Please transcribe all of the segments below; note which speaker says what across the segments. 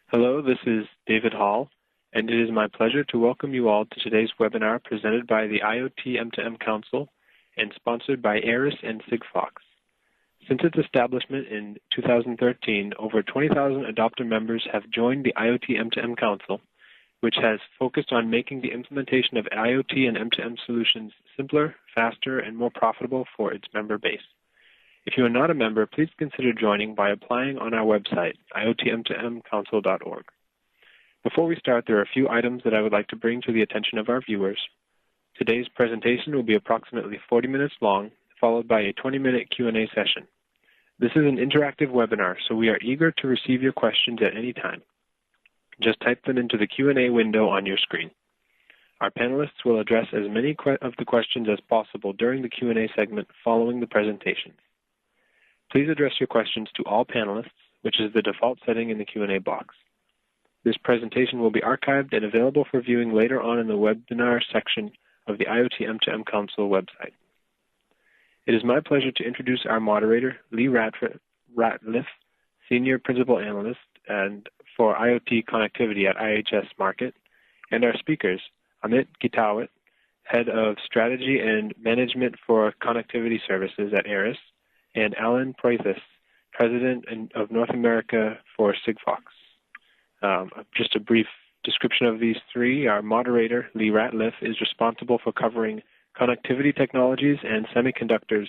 Speaker 1: Hello, this is David Hall, and it is my pleasure to welcome you all to today's webinar presented by the IoT M2M Council and sponsored by Aeris and Sigfox. Since its establishment in 2013, over 20,000 adopter members have joined the IoT M2M Council, which has focused on making the implementation of IoT and M2M solutions simpler, faster, and more profitable for its member base. If you are not a member, please consider joining by applying on our website, iotm2mcouncil.org. Before we start, there are a few items that I would like to bring to the attention of our viewers. Today's presentation will be approximately 40 minutes long, followed by a 20-minute Q&A session. This is an interactive webinar, so we are eager to receive your questions at any time. Just type them into the Q&A window on your screen. Our panelists will address as many of the questions as possible during the Q&A segment following the presentation. Please address your questions to all panelists, which is the default setting in the Q&A box. This presentation will be archived and available for viewing later on in the webinar section of the IoT M2M Council website. It is my pleasure to introduce our moderator, Lee Ratliff, Senior Principal Analyst for IoT Connectivity at IHS Markit, and our speakers, Amit Gitawat, Head of Strategy and Management for Connectivity Services at Aeris, and Alan Proliferate, President of North America for Sigfox. Just a brief description of these three. Our moderator, Lee Ratliff, is responsible for covering connectivity technologies and semiconductors.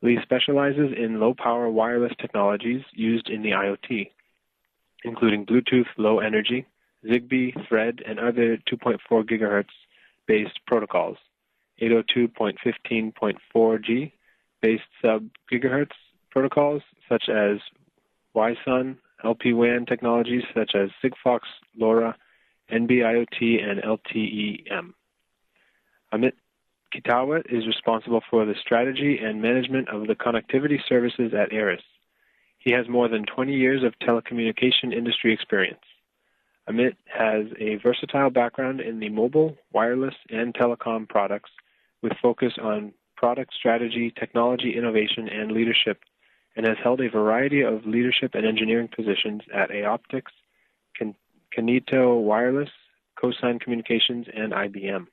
Speaker 1: Lee specializes in low-power wireless technologies used in the IoT, including Bluetooth Low Energy, Zigbee, Thread, and other 2.4 gigahertz-based protocols, 802.15.4G, based sub-gigahertz protocols such as YSUN, LPWAN technologies such as Sigfox, LoRa, NB-IoT, and LTE-M. Amit Gitawat is responsible for the strategy and management of the connectivity services at Aeris. He has more than 20 years of telecommunication industry experience. Amit has a versatile background in the mobile, wireless, and telecom products with focus on product strategy, technology innovation, and leadership, and has held a variety of leadership and engineering positions at Aoptics, Kinetto Wireless, Cosine Communications, and IBM.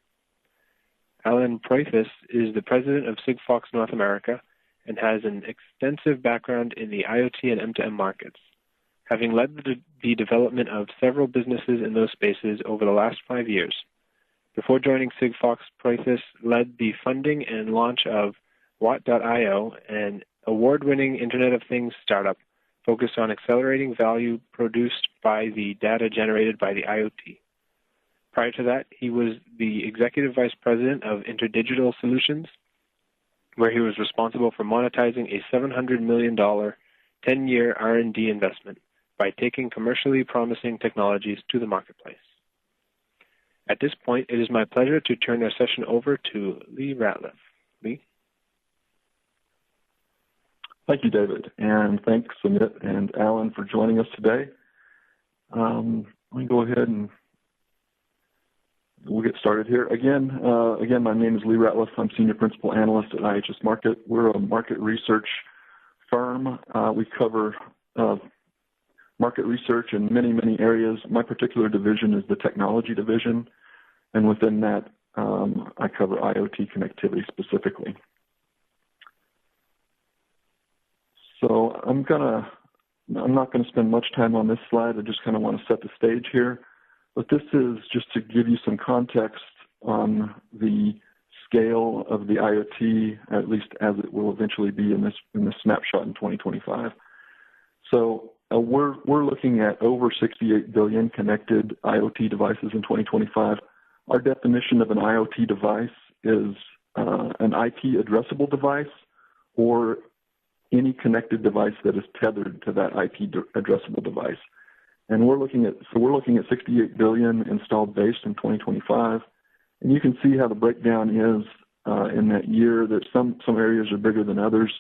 Speaker 1: Alan Proliferate is the president of Sigfox North America and has an extensive background in the IoT and M2M markets, having led the development of several businesses in those spaces over the last 5 years. Before joining Sigfox, Proliferate led the funding and launch of Watt.io, an award-winning Internet of Things startup focused on accelerating value produced by the data generated by the IoT. Prior to that, he was the Executive Vice President of InterDigital Solutions, where he was responsible for monetizing a $700 million 10-year R&D investment by taking commercially promising technologies to the marketplace. At this point, it is my pleasure to turn our session over to Lee Ratliff. Lee?
Speaker 2: Thank you, David, and thanks, Amit and Alan, for joining us today. Let me go ahead and we'll get started here. Again, my name is Lee Ratliff. I'm Senior Principal Analyst at IHS Markit. We're a market research firm. We cover market research in many, many areas. My particular division is the technology division, and within that, I cover IoT connectivity specifically. So I'm not going to spend much time on this slide. I just kind of want to set the stage here. But this is just to give you some context on the scale of the IoT, at least as it will eventually be in this snapshot in 2025. So we're looking at over 68 billion connected IoT devices in 2025. Our definition of an IoT device is an IP addressable device or any connected device that is tethered to that IP addressable device. And we're looking at 68 billion installed base in 2025. And you can see how the breakdown is in that year, that some areas are bigger than others.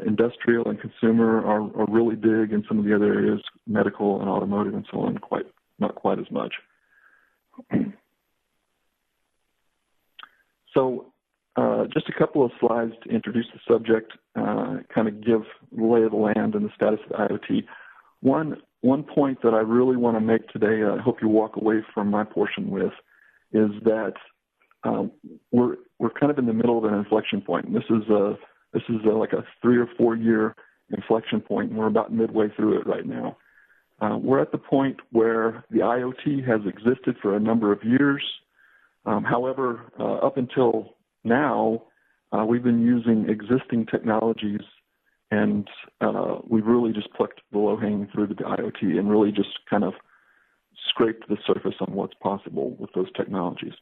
Speaker 2: Industrial and consumer are really big, and some of the other areas, medical and automotive and so on, not quite as much. So just a couple of slides to introduce the subject, kind of give the lay of the land and the status of the IoT. One, one point that I really want to make today, I hope you walk away from my portion with, is that we're kind of in the middle of an inflection point. And this is like a 3 or 4 year inflection point, and we're about midway through it right now. We're at the point where the IoT has existed for a number of years. However, up until now, we've been using existing technologies, and we've really just plucked the low-hanging fruit of the IoT and really just kind of scraped the surface on what's possible with those technologies.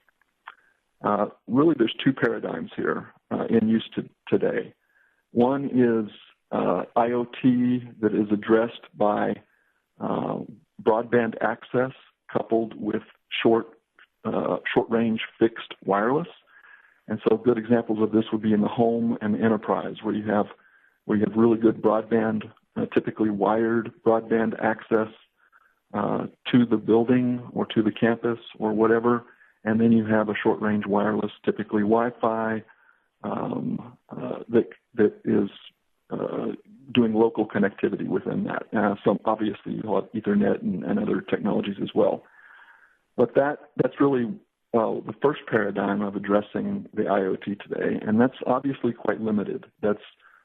Speaker 2: Really, there's two paradigms here in use today. One is IoT that is addressed by broadband access coupled with short-range fixed wireless. And so good examples of this would be in the home and the enterprise, where you have really good broadband, typically wired broadband access to the building or to the campus or whatever. And then you have a short-range wireless, typically Wi-Fi, that is doing local connectivity within that. Some obviously you have Ethernet and other technologies as well. But that's really the first paradigm of addressing the IoT today, and that's obviously quite limited. That's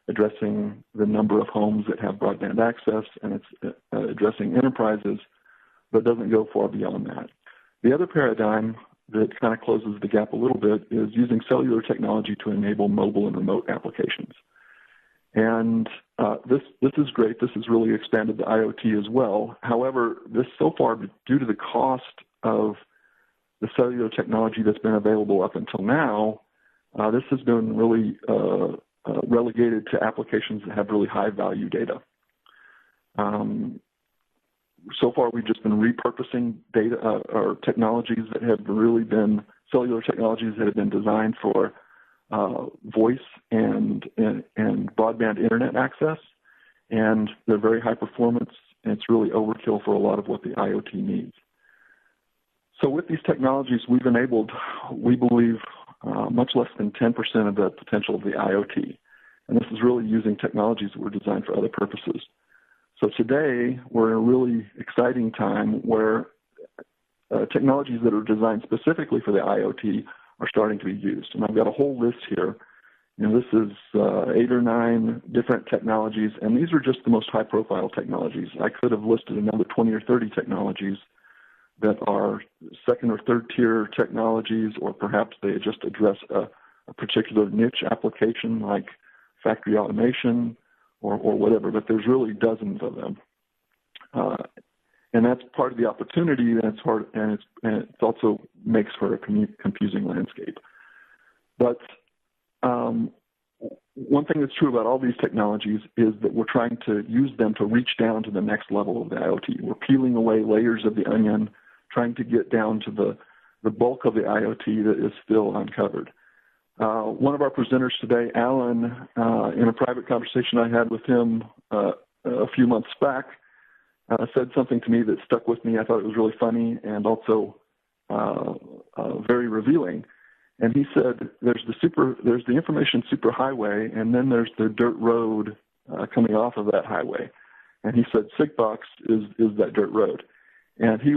Speaker 2: addressing the number of homes that have broadband access, and it's addressing enterprises, but doesn't go far beyond that. The other paradigm that kind of closes the gap a little bit is using cellular technology to enable mobile and remote applications. And this is great. This has really expanded the IoT as well. However, this so far, due to the cost of the cellular technology that's been available up until now, this has been really relegated to applications that have really high value data. So far, we've just been repurposing data or technologies that have really been cellular technologies that have been designed for voice and broadband internet access, and they're very high performance, and it's really overkill for a lot of what the IoT needs. So with these technologies, we've enabled, we believe, much less than 10% of the potential of the IoT, and this is really using technologies that were designed for other purposes. So today, we're in a really exciting time where technologies that are designed specifically for the IoT are starting to be used. And I've got a whole list here. You know, this is 8 or 9 different technologies, and these are just the most high-profile technologies. I could have listed another 20 or 30 technologies that are second or third-tier technologies, or perhaps they just address a particular niche application like factory automation, or whatever, but there's really dozens of them. And that's part of the opportunity, and it also makes for a confusing landscape. But one thing that's true about all these technologies is that we're trying to use them to reach down to the next level of the IoT. We're peeling away layers of the onion, trying to get down to the bulk of the IoT that is still uncovered. One of our presenters today, Alan, in a private conversation I had with him a few months back, said something to me that stuck with me. I thought it was really funny and also very revealing. And he said, there's the information superhighway, and then there's the dirt road coming off of that highway. And he said, Sigfox is that dirt road. And he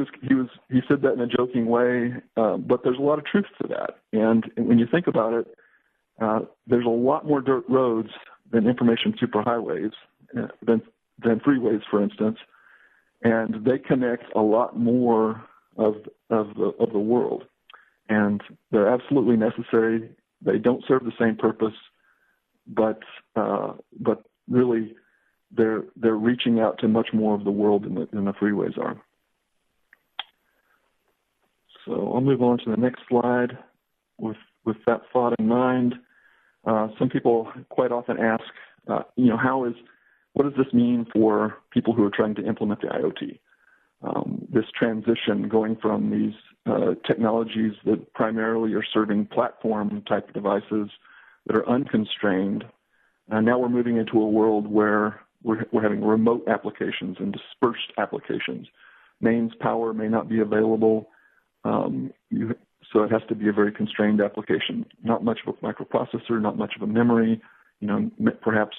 Speaker 2: said that in a joking way, but there's a lot of truth to that. And when you think about it, there's a lot more dirt roads than information superhighways, than freeways, for instance, and they connect a lot more of the world. And they're absolutely necessary. They don't serve the same purpose, but really they're reaching out to much more of the world than the freeways are. So I'll move on to the next slide with that thought in mind. Some people quite often ask, what does this mean for people who are trying to implement the IoT? This transition going from these technologies that primarily are serving platform type devices that are unconstrained, and now we're moving into a world where we're having remote applications and dispersed applications. Mains power may not be available. So it has to be a very constrained application. Not much of a microprocessor, not much of a memory, perhaps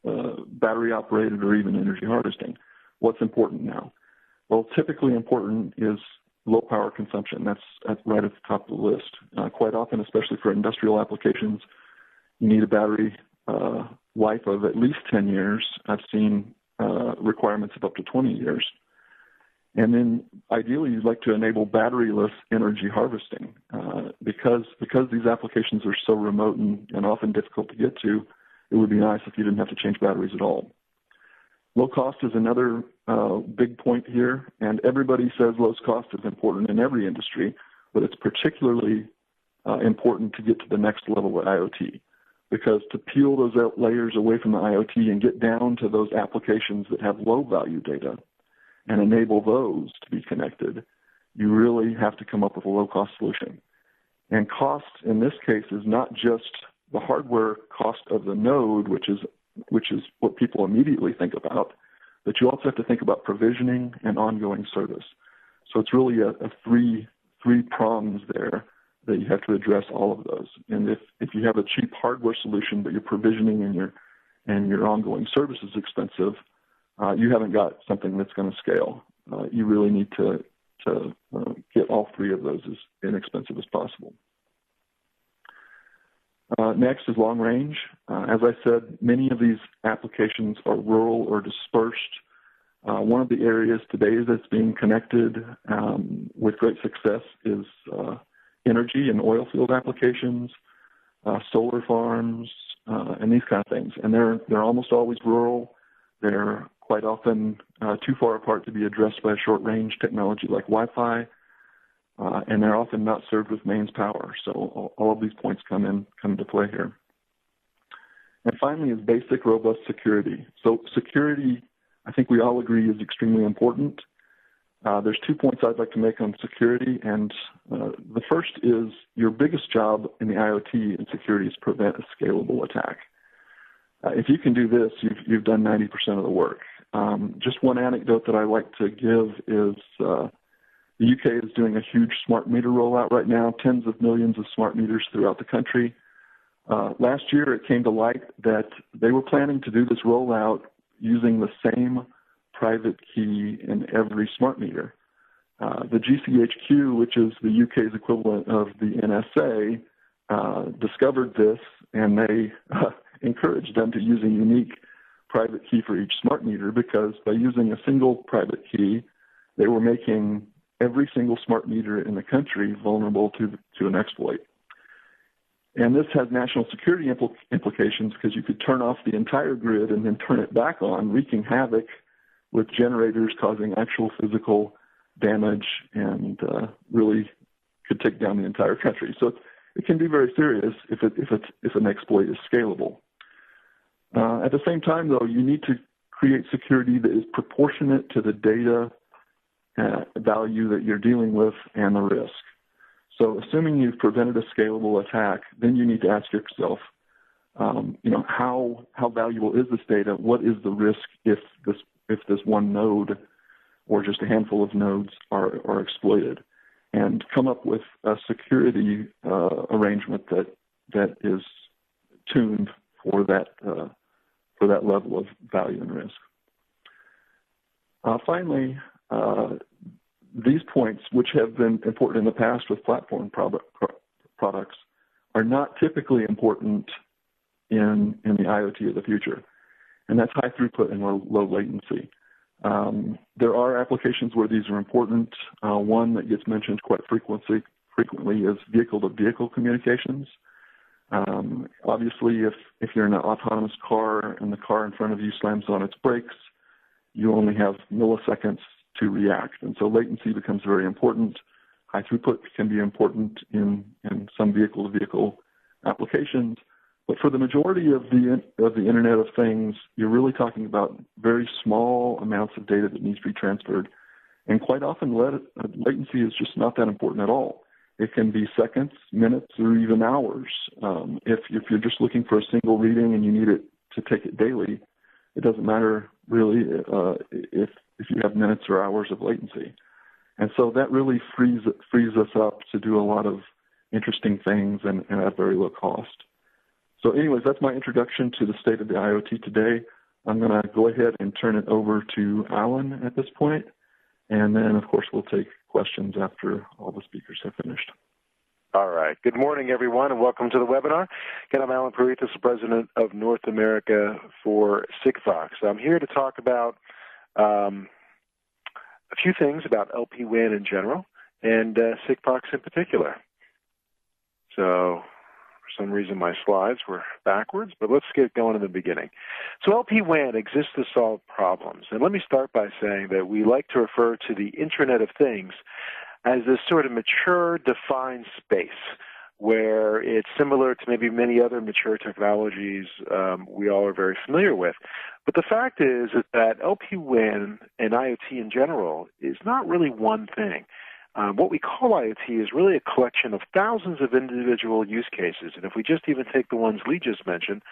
Speaker 2: battery operated or even energy harvesting. what's important now? Well, typically important is low power consumption. That's right at the top of the list. Quite often, especially for industrial applications, you need a battery life of at least 10 years. I've seen requirements of up to 20 years. And then ideally, you'd like to enable batteryless energy harvesting because these applications are so remote and often difficult to get to. It would be nice if you didn't have to change batteries at all. Low cost is another big point here, and everybody says low cost is important in every industry, but it's particularly important to get to the next level with IoT, because to peel those layers away from the IoT and get down to those applications that have low value data and enable those to be connected, you really have to come up with a low cost solution. And cost in this case is not just the hardware cost of the node, which is what people immediately think about, but you also have to think about provisioning and ongoing service. So it's really a three prongs there that you have to address all of those. And if you have a cheap hardware solution, but your provisioning and your ongoing service is expensive, you haven't got something that's going to scale. You really need to get all three of those as inexpensive as possible. Next is long range. As I said, many of these applications are rural or dispersed. One of the areas today that's being connected with great success is energy and oil field applications, solar farms, and these kind of things. And they're almost always rural. They're quite often too far apart to be addressed by a short-range technology like Wi-Fi, and they're often not served with mains power. So all of these points come into play here. And finally is basic, robust security. So security, I think we all agree, is extremely important. There's 2 points I'd like to make on security, and the first is your biggest job in the IoT and security is prevent a scalable attack. If you can do this, you've done 90% of the work. Just one anecdote that I like to give is the UK is doing a huge smart meter rollout right now, tens of millions of smart meters throughout the country. Last year, it came to light that they were planning to do this rollout using the same private key in every smart meter. The GCHQ, which is the UK's equivalent of the NSA, discovered this, and they encouraged them to use a unique private key for each smart meter, because by using a single private key, they were making every single smart meter in the country vulnerable to an exploit. And this has national security implications, because you could turn off the entire grid and then turn it back on, wreaking havoc with generators causing actual physical damage, and really could take down the entire country. So it can be very serious if an exploit is scalable. At the same time, though, you need to create security that is proportionate to the data value that you're dealing with and the risk. So assuming you've prevented a scalable attack, then you need to ask yourself, how valuable is this data? What is the risk if this one node or just a handful of nodes are exploited? And come up with a security arrangement that is tuned for that level of value and risk. Finally, these points, which have been important in the past with platform products, are not typically important in the IoT of the future, and that's high throughput and low latency. There are applications where these are important. One that gets mentioned quite frequently is vehicle-to-vehicle communications. Obviously, if you're in an autonomous car and the car in front of you slams on its brakes, you only have milliseconds to react. And so latency becomes very important. High throughput can be important in some vehicle-to-vehicle applications. But for the majority of the Internet of Things, you're really talking about very small amounts of data that needs to be transferred. And quite often, latency is just not that important at all. It can be seconds, minutes, or even hours. If you're just looking for a single reading and you need it to take it daily, it doesn't matter really if you have minutes or hours of latency. And so that really frees us up to do a lot of interesting things and at very low cost. So anyways, that's my introduction to the state of the IoT today. I'm going to go ahead and turn it over to Alan at this point, and then, of course, we'll take questions after all the speakers have finished.
Speaker 3: All right. Good morning, everyone, and welcome to the webinar. Again, I'm Alan Proliferate, President of North America for Sigfox. I'm here to talk about a few things about LP WAN in general and Sigfox in particular. So, for some reason, my slides were backwards, but let's get going in the beginning. So LP WAN exists to solve problems. And let me start by saying that we like to refer to the Internet of Things as this sort of mature, defined space where it's similar to maybe many other mature technologies we all are very familiar with. But the fact is that LP WAN and IoT in general is not really one thing. What we call IoT is really a collection of thousands of individual use cases. And if we just even take the ones Lee just mentioned,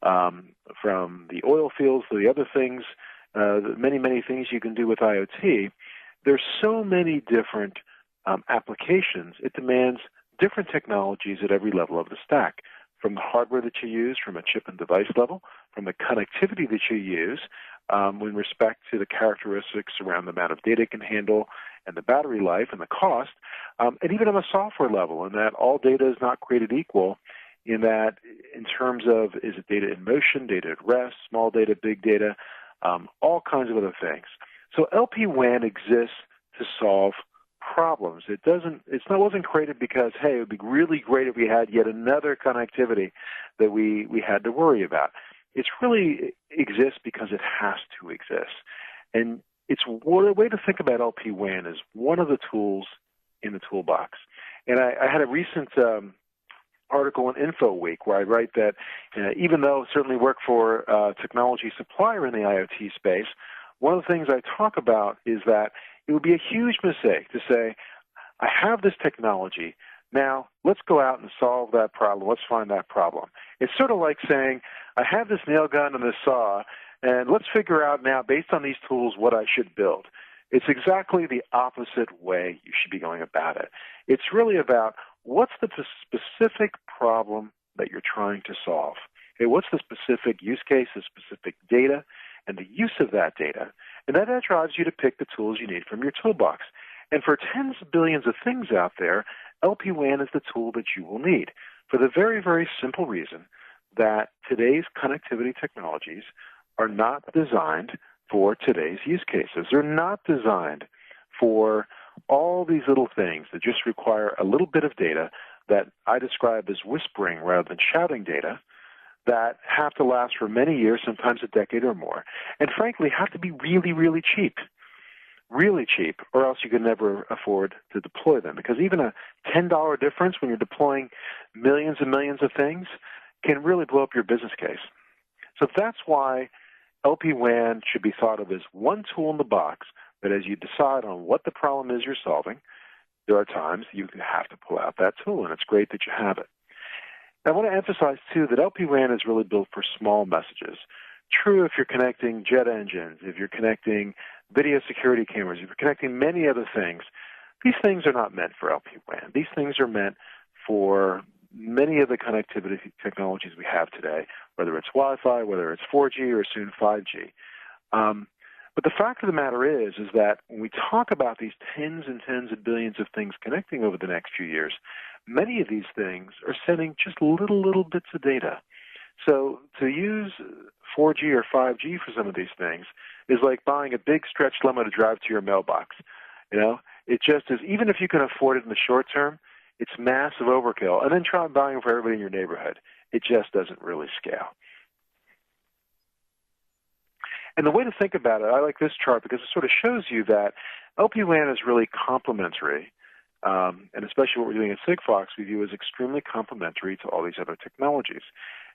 Speaker 3: from the oil fields to the other things, many, many things you can do with IoT, there's so many different applications. It demands different technologies at every level of the stack, from the hardware that you use, from a chip and device level, from the connectivity that you use, with respect to the characteristics around the amount of data it can handle and the battery life and the cost, and even on the software level, in that all data is not created equal, in that in terms of is it data in motion, data at rest, small data, big data, all kinds of other things. So LP WAN exists to solve problems. It wasn't created because, hey, it would be really great if we had yet another connectivity that we had to worry about. It really exists because it has to exist. And it's one way to think about LP WAN is one of the tools in the toolbox. And I had a recent article in InfoWeek where I write that even though I certainly work for a technology supplier in the IoT space, one of the things I talk about is that it would be a huge mistake to say, I have this technology, now let's go out and solve that problem, let's find that problem. It's sort of like saying, I have this nail gun and this saw, and let's figure out now, based on these tools, what I should build. It's exactly the opposite way you should be going about it. It's really about what's the specific problem that you're trying to solve. Okay, what's the specific use case, the specific data, and the use of that data. And that drives you to pick the tools you need from your toolbox. And for tens of billions of things out there, LP WAN is the tool that you will need for the very, very simple reason that today's connectivity technologies are not designed for today's use cases. They're not designed for all these little things that just require a little bit of data that I describe as whispering rather than shouting data, that have to last for many years, sometimes a decade or more, and frankly have to be really, really cheap, or else you could never afford to deploy them. Because even a $10 difference when you're deploying millions and millions of things can really blow up your business case. So that's why LP WAN should be thought of as one tool in the box that as you decide on what the problem is you're solving, there are times you have to pull out that tool, and it's great that you have it. I want to emphasize, too, that LP WAN is really built for small messages. True if you're connecting jet engines, if you're connecting video security cameras, if you're connecting many other things. These things are not meant for LP WAN. These things are meant for many of the connectivity technologies we have today, whether it's Wi-Fi, whether it's 4G, or soon 5G. But the fact of the matter is that when we talk about these tens and tens of billions of things connecting over the next few years, many of these things are sending just little bits of data. So to use 4G or 5G for some of these things is like buying a big stretch limo to drive to your mailbox. You know, it just is, even if you can afford it in the short term, it's massive overkill. And then try buying it for everybody in your neighborhood. It just doesn't really scale. And the way to think about it, I like this chart because it sort of shows you that LP WAN is really complementary, and especially what we're doing at Sigfox we view as extremely complementary to all these other technologies.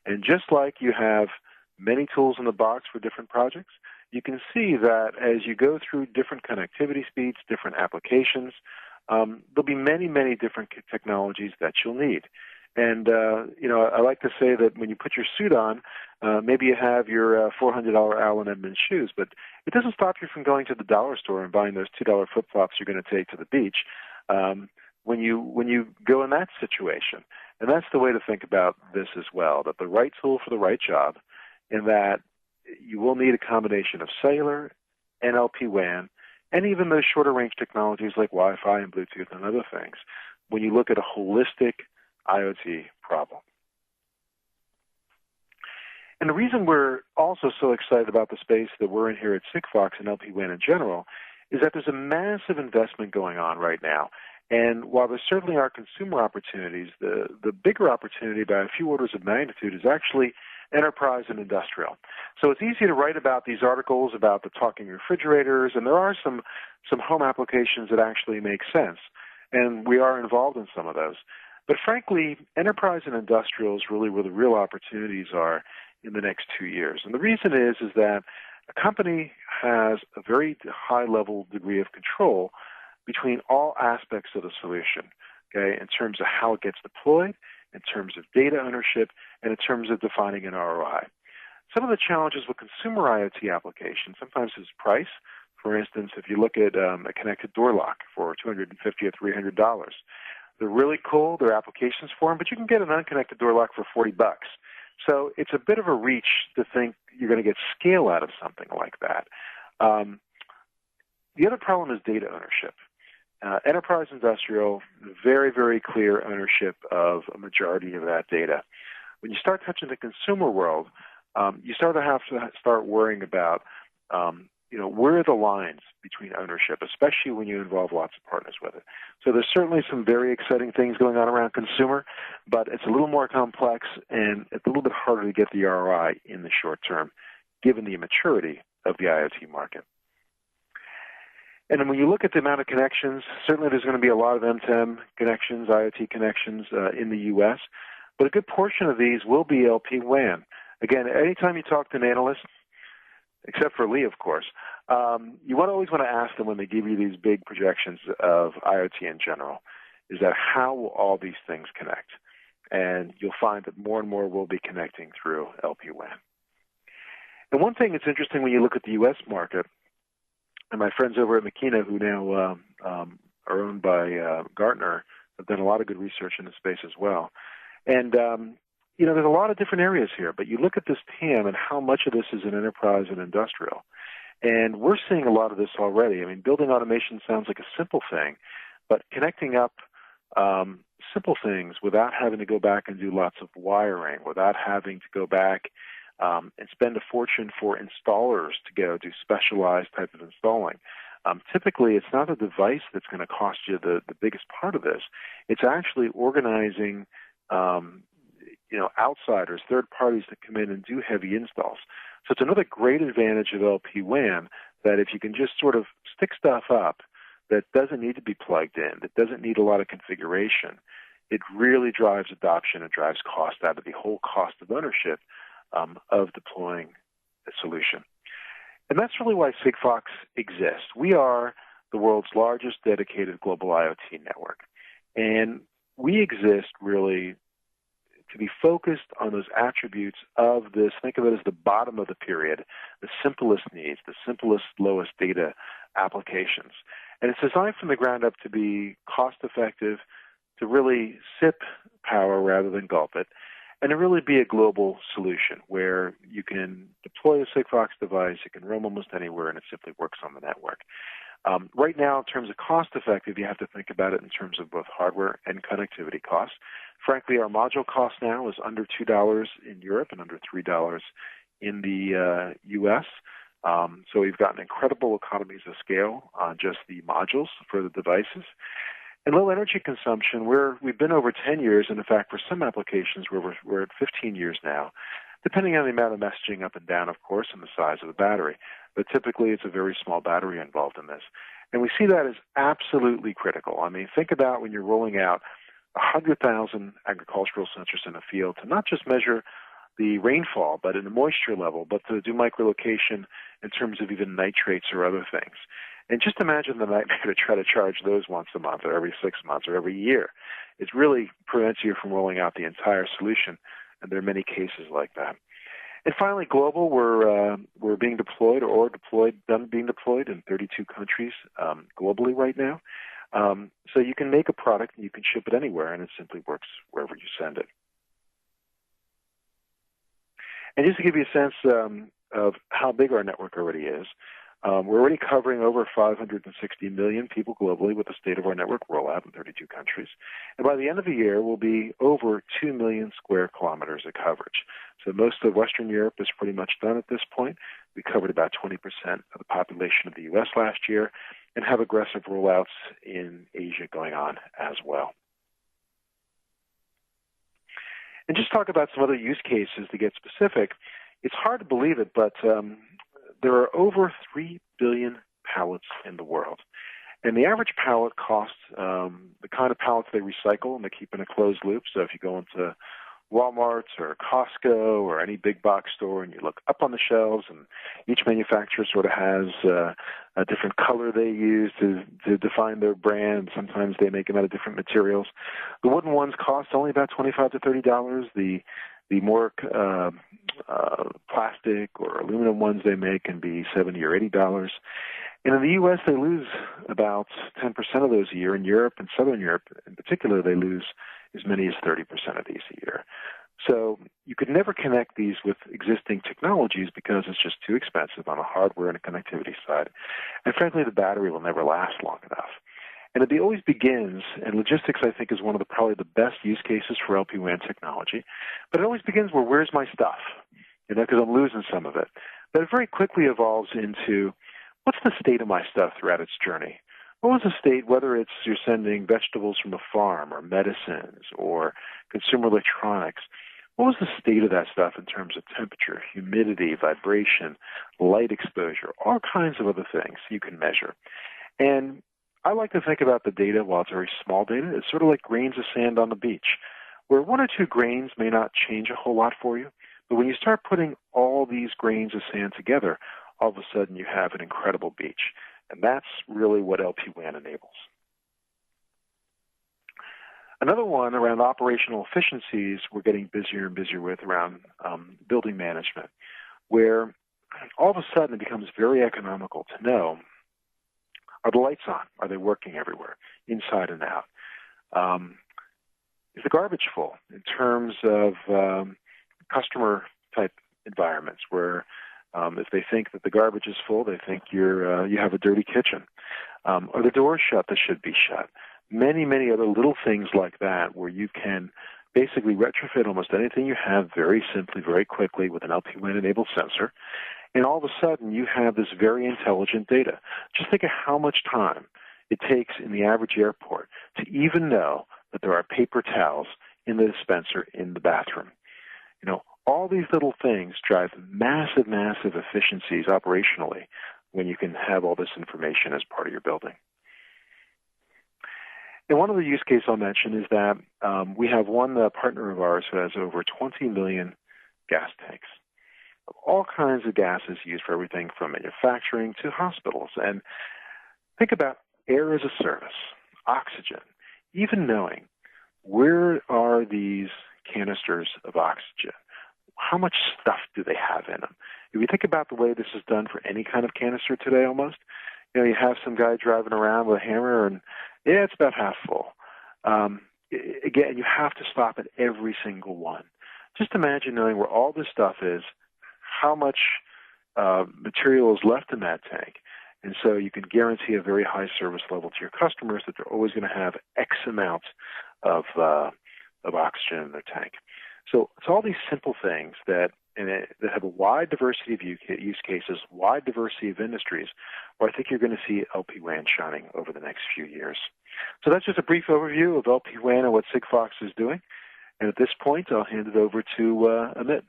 Speaker 3: And just like you have many tools in the box for different projects, you can see that as you go through different connectivity speeds, different applications, there'll be many different technologies that you'll need. And, you know, I like to say that when you put your suit on, maybe you have your $400 Allen Edmonds shoes, but it doesn't stop you from going to the dollar store and buying those $2 flip-flops you're going to take to the beach when you go in that situation. And that's the way to think about this as well, that the right tool for the right job, and that you will need a combination of cellular and LPWAN, and even those shorter range technologies like Wi-Fi and Bluetooth and other things when you look at a holistic IoT problem. And the reason we're also so excited about the space that we're in here at Sigfox and LPWAN in general is that there's a massive investment going on right now. And while there certainly are consumer opportunities, the bigger opportunity by a few orders of magnitude is actually enterprise and industrial. So it's easy to write about these articles about the talking refrigerators, and there are some home applications that actually make sense, and we are involved in some of those. But frankly, enterprise and industrial is really where the real opportunities are in the next 2 years. And the reason is that a company has a very high level degree of control between all aspects of the solution, okay, in terms of how it gets deployed, in terms of data ownership, and in terms of defining an ROI. Some of the challenges with consumer IoT applications sometimes is price. For instance, if you look at a connected door lock for $250 or $300, they're really cool, they're applications for them, but you can get an unconnected door lock for $40. So it's a bit of a reach to think you're going to get scale out of something like that. The other problem is data ownership. Enterprise industrial, very, very clear ownership of a majority of that data. When you start touching the consumer world, you start to have to start worrying about, where are the lines between ownership, especially when you involve lots of partners with it. So there's certainly some very exciting things going on around consumer, but it's a little more complex and it's a little bit harder to get the ROI in the short term, given the immaturity of the IoT market. And then when you look at the amount of connections, certainly there's going to be a lot of M2M connections, IoT connections in the U.S., but a good portion of these will be LPWAN. Again, anytime you talk to an analyst, except for Lee, of course, you always want to ask them when they give you these big projections of IoT in general, is that how will all these things connect? And you'll find that more and more will be connecting through LPWAN. And one thing that's interesting when you look at the U.S. market, and my friends over at Makina, who now are owned by Gartner, have done a lot of good research in the space as well. And, there's a lot of different areas here, but you look at this TAM and how much of this is in enterprise and industrial. And we're seeing a lot of this already. I mean, building automation sounds like a simple thing, but connecting up simple things without having to go back and do lots of wiring, without having to go back and spend a fortune for installers to go do specialized type of installing. Typically, it's not the device that's going to cost you the biggest part of this. It's actually organizing outsiders, third parties that come in and do heavy installs. So it's another great advantage of LPWAN that if you can just sort of stick stuff up that doesn't need to be plugged in, that doesn't need a lot of configuration, it really drives adoption and drives cost out of the whole cost of ownership of deploying a solution. And that's really why Sigfox exists. We are the world's largest dedicated global IoT network. And we exist really to be focused on those attributes of this, think of it as the bottom of the pyramid, the simplest needs, the simplest, lowest data applications. And it's designed from the ground up to be cost-effective, to really sip power rather than gulp it, and to really be a global solution where you can deploy a Sigfox device, it can roam almost anywhere, and it simply works on the network. Right now, in terms of cost-effective, you have to think about it in terms of both hardware and connectivity costs. Frankly, our module cost now is under $2 in Europe and under $3 in the U.S. So we've gotten incredible economies of scale on just the modules for the devices. And low energy consumption, we've been over 10 years, and in fact, for some applications, we're at 15 years now, depending on the amount of messaging up and down, of course, and the size of the battery. But typically, it's a very small battery involved in this. And we see that as absolutely critical. I mean, think about when you're rolling out 100,000 agricultural sensors in a field to not just measure the rainfall, but in the moisture level, but to do microlocation in terms of even nitrates or other things. And just imagine the nightmare to try to charge those once a month or every 6 months or every year. It really prevents you from rolling out the entire solution, and there are many cases like that. And finally, global, we're being deployed being deployed in 32 countries globally right now. So you can make a product and you can ship it anywhere, and it simply works wherever you send it. And just to give you a sense, of how big our network already is. We're already covering over 560 million people globally with the state of our network rollout in 32 countries. And by the end of the year, we'll be over 2 million square kilometers of coverage. So most of Western Europe is pretty much done at this point. We covered about 20% of the population of the U.S. last year and have aggressive rollouts in Asia going on as well. And just talk about some other use cases to get specific. It's hard to believe it, but there are over 3 billion pallets in the world. And the average pallet costs the kind of pallets they recycle and they keep in a closed loop. So if you go into Walmart or Costco or any big box store and you look up on the shelves, and each manufacturer sort of has a different color they use to define their brand. Sometimes they make them out of different materials. The wooden ones cost only about $25 to $30. The more plastic or aluminum ones they make can be $70 or $80. And in the U.S., they lose about 10% of those a year. In Europe and Southern Europe in particular, they lose as many as 30% of these a year. So you could never connect these with existing technologies because it's just too expensive on the hardware and the connectivity side. And frankly, the battery will never last long enough. And it always begins, and logistics, I think, is one of probably the best use cases for LPWAN technology, but it always begins where, where's my stuff? Because I'm losing some of it. But it very quickly evolves into, what's the state of my stuff throughout its journey? What was the state, whether it's you're sending vegetables from a farm or medicines or consumer electronics, what was the state of that stuff in terms of temperature, humidity, vibration, light exposure, all kinds of other things you can measure. And I like to think about the data, while it's very small data, it's sort of like grains of sand on the beach, where 1 or 2 grains may not change a whole lot for you, but when you start putting all these grains of sand together, all of a sudden you have an incredible beach. And that's really what LPWAN enables. Another one around operational efficiencies we're getting busier and busier with around building management, where all of a sudden it becomes very economical to know, are the lights on? Are they working everywhere, inside and out? Is the garbage full in terms of customer-type environments where if they think that the garbage is full, they think you have a dirty kitchen? Are the doors shut that should be shut? Many, many other little things like that where you can basically retrofit almost anything you have very simply, very quickly with an LPWAN-enabled sensor. And all of a sudden, you have this very intelligent data. Just think of how much time it takes in the average airport to even know that there are paper towels in the dispenser in the bathroom. All these little things drive massive, massive efficiencies operationally when you can have all this information as part of your building. And one other use case I'll mention is that we have one partner of ours who has over 20 million gas tanks. All kinds of gases used for everything from manufacturing to hospitals. And think about air as a service, oxygen, even knowing where are these canisters of oxygen? How much stuff do they have in them? If you think about the way this is done for any kind of canister today almost, you have some guy driving around with a hammer and, yeah, it's about half full. Again, you have to stop at every single one. Just imagine knowing where all this stuff is, how much material is left in that tank. And so you can guarantee a very high service level to your customers that they're always going to have X amount of oxygen in their tank. So it's all these simple things that have a wide diversity of use cases, wide diversity of industries, where I think you're going to see LPWAN shining over the next few years. So that's just a brief overview of LPWAN and what Sigfox is doing. And at this point, I'll hand it over to Amit.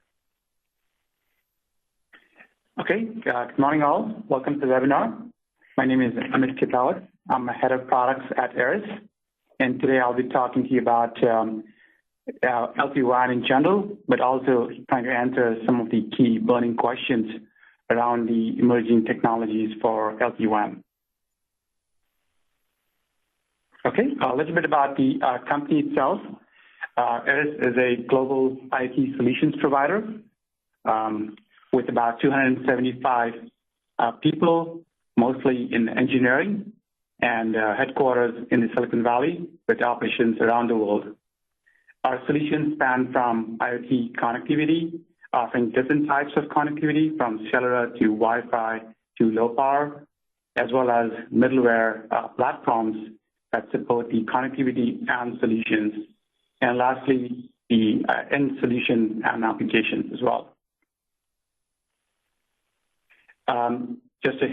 Speaker 4: Okay, good morning all. Welcome to the webinar. My name is Amit Kitawat. I'm a head of products at Aeris. And today I'll be talking to you about LPWAN in general, but also trying to answer some of the key burning questions around the emerging technologies for LPWAN. Okay, a little bit about the company itself. Aeris is a global IoT solutions provider with about 275 people, mostly in engineering, and headquarters in the Silicon Valley with operations around the world. Our solutions span from IoT connectivity, offering different types of connectivity from cellular to Wi-Fi to low power, as well as middleware platforms that support the connectivity and solutions. And lastly, the end solution and applications as well. Just a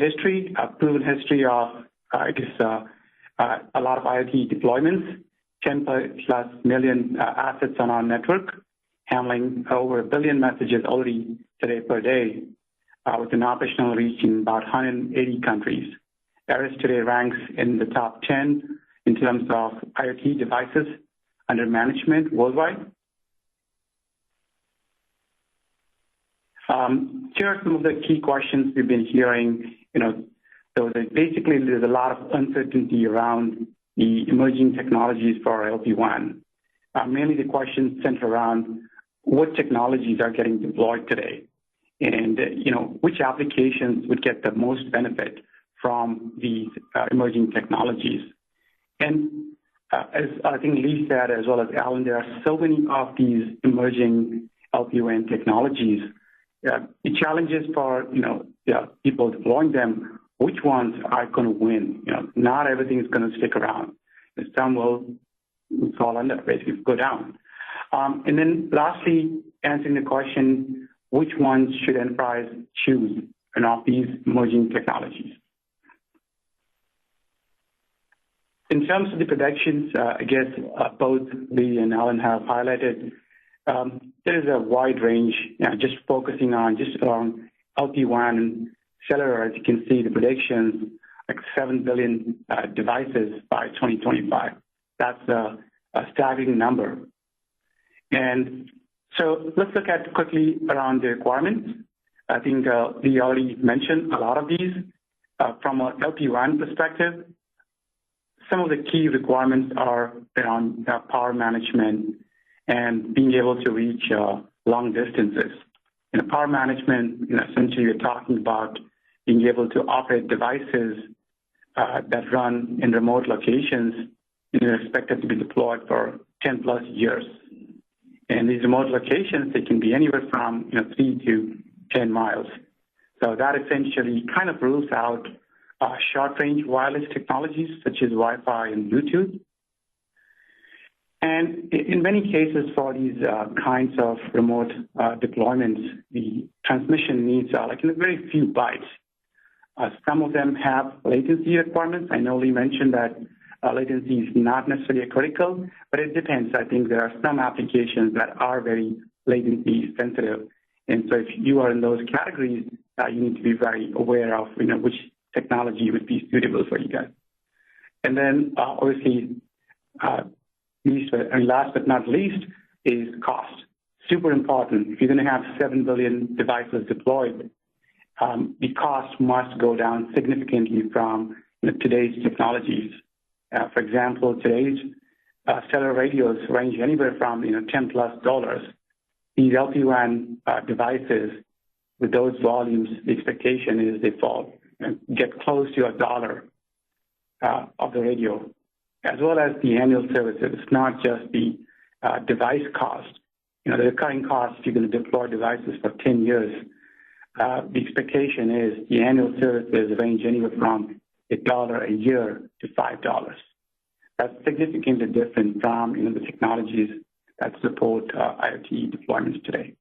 Speaker 4: proven history of, a lot of IoT deployments, 10 plus million assets on our network, handling over 1 billion messages already today per day, with an operational reach in about 180 countries. Aeris today ranks in the top 10 in terms of IoT devices under management worldwide. Here are some of the key questions we've been hearing. So basically there's a lot of uncertainty around the emerging technologies for LP1. Mainly the questions center around what technologies are getting deployed today, and which applications would get the most benefit from these emerging technologies. And as I think Lee said, as well as Alan, there are so many of these emerging LPWAN technologies. The challenges for people deploying them, which ones are going to win? Not everything is going to stick around. Some will fall under, basically go down. And then lastly, answering the question, which ones should enterprise choose of these emerging technologies? In terms of the predictions, I guess both Lee and Alan have highlighted, there is a wide range, just focusing on LP1 and cellular. As you can see, the predictions, like 7 billion devices by 2025. That's a staggering number. And so let's look at quickly around the requirements. I think Lee already mentioned a lot of these. From an LP1 perspective, some of the key requirements are around power management and being able to reach long distances. In power management, essentially you're talking about being able to operate devices that run in remote locations and are expected to be deployed for 10 plus years. And these remote locations, they can be anywhere from 3 to 10 miles. So that essentially kind of rules out short-range wireless technologies such as Wi-Fi and Bluetooth. And in many cases for these kinds of remote deployments, the transmission needs are like in a very few bytes. Some of them have latency requirements. I know Lee mentioned that latency is not necessarily critical, but it depends. I think there are some applications that are very latency sensitive. And so if you are in those categories, you need to be very aware of which technology would be suitable for you guys. And then obviously, last but not least is cost. Super important. If you're going to have 7 billion devices deployed, the cost must go down significantly from today's technologies. For example, today's cellular radios range anywhere from $10 plus. These LP1 devices, with those volumes, the expectation is they fall and get close to $1 of the radio, as well as the annual services. It's not just the device cost. The recurring cost, if you're going to deploy devices for 10 years, the expectation is the annual services range anywhere from $1 a year to $5. That's significantly different from the technologies that support IoT deployments today.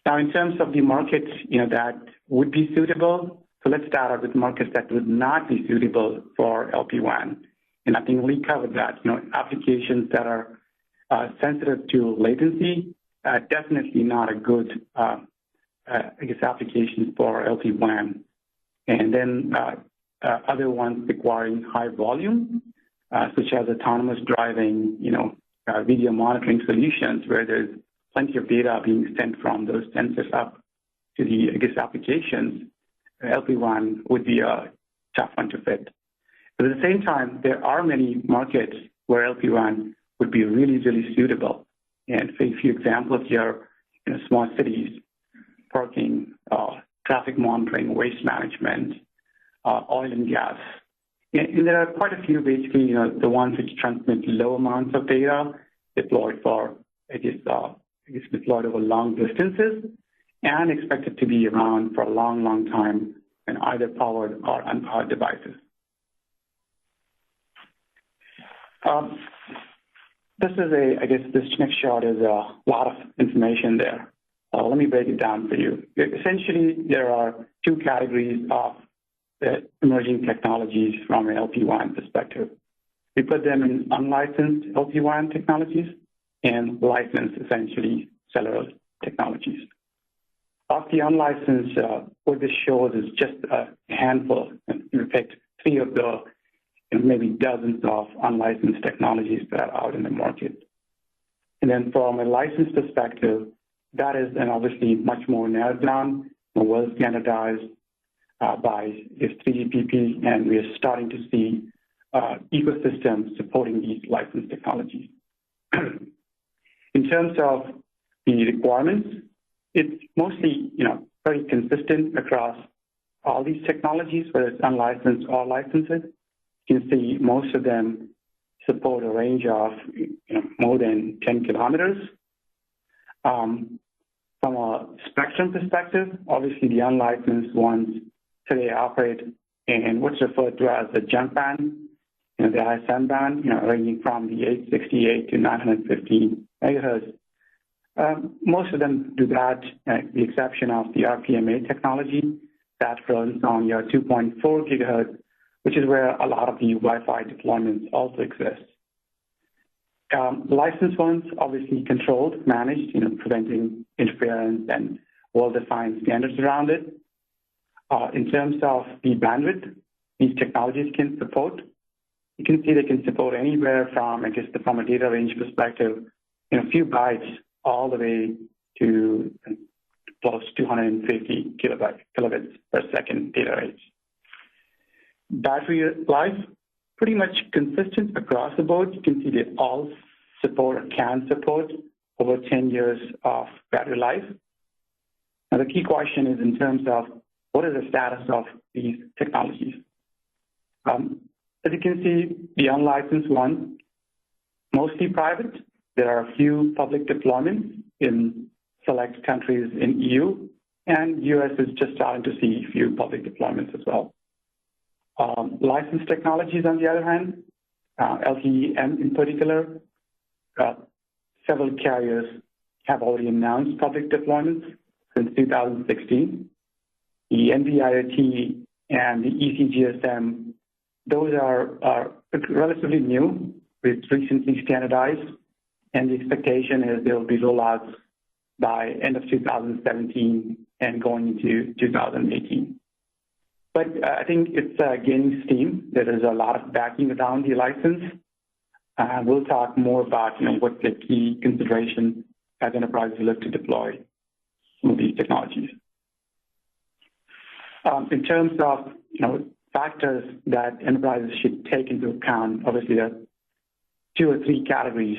Speaker 4: Now, in terms of the markets that would be suitable, so let's start out with markets that would not be suitable for LP1. And I think Lee covered that. Applications that are sensitive to latency, definitely not a good, applications for LP1. And then other ones requiring high volume, such as autonomous driving, video monitoring solutions, where there's plenty of data being sent from those sensors up to the applications. LP1 would be a tough one to fit. But at the same time, there are many markets where LP1 would be really, really suitable. And for a few examples here, small cities, parking, traffic monitoring, waste management, oil and gas. And there are quite a few, basically, the ones which transmit low amounts of data deployed for deployed over long distances and expected to be around for a long, long time in either powered or unpowered devices. This next shot is a lot of information there. Let me break it down for you. Essentially, there are two categories of emerging technologies from an LPWAN perspective. We put them in unlicensed LPWAN technologies and licensed, essentially, cellular technologies. Of the unlicensed, what this shows is just a handful, in fact, 3 of the maybe dozens of unlicensed technologies that are out in the market. And then from a licensed perspective, that is then obviously much more narrowed down, well standardized by this 3GPP, and we are starting to see ecosystems supporting these licensed technologies. In terms of the requirements, it's mostly very consistent across all these technologies, whether it's unlicensed or licensed. You can see most of them support a range of more than 10 kilometers. From a spectrum perspective, obviously the unlicensed ones today operate in what's referred to as the jump band, the ISM band, ranging from the 868 to 915 megahertz. Most of them do that, with the exception of the RPMA technology that runs on your 2.4 gigahertz, which is where a lot of the Wi-Fi deployments also exist. Licensed ones, obviously controlled, managed, preventing interference and well-defined standards around it. In terms of the bandwidth these technologies can support, you can see they can support anywhere from, from a data range perspective, a few bytes all the way to close to 250 kilobits per second data range. Battery life, pretty much consistent across the board. You can see they all support or can support over 10 years of battery life. Now, the key question is in terms of what is the status of these technologies? As you can see, the unlicensed one, mostly private. There are a few public deployments in select countries in EU, and US is just starting to see a few public deployments as well. Licensed technologies, on the other hand, LTE-M in particular, several carriers have already announced public deployments since 2016. The NB-IoT and the ECGSM, those are relatively new. It's recently standardized, and the expectation is there will be rollouts by end of 2017 and going into 2018. But I think it's gaining steam. There is a lot of backing around the license. We'll talk more about what the key consideration as enterprises look to deploy some of these technologies. In terms of factors that enterprises should take into account, obviously there are 2 or 3 categories.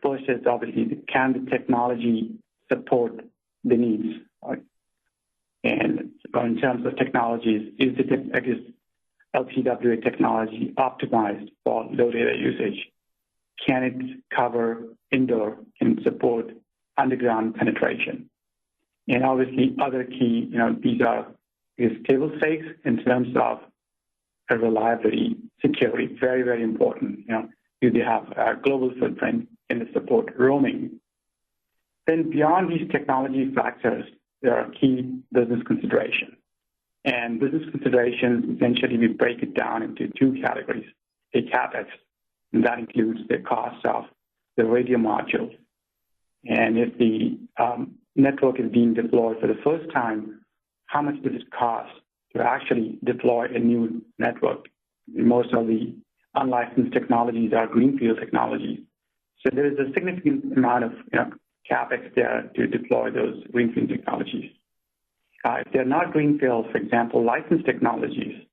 Speaker 4: First is obviously, can the technology support the needs? Right? And in terms of technologies, is the LTWA technology optimized for low data usage? Can it cover indoor and support underground penetration? And obviously, other key, these are table stakes in terms of reliability, security, very, very important. Do they have a global footprint in the support roaming? Then beyond these technology factors, there are key business considerations. And business considerations, essentially, we break it down into 2 categories. A CapEx, and that includes the cost of the radio module. And if the network is being deployed for the first time, how much does it cost to actually deploy a new network? Most of the unlicensed technologies are greenfield technologies. So there is a significant amount of CapEx there to deploy those greenfield technologies. If they're not greenfield, for example, licensed technologies,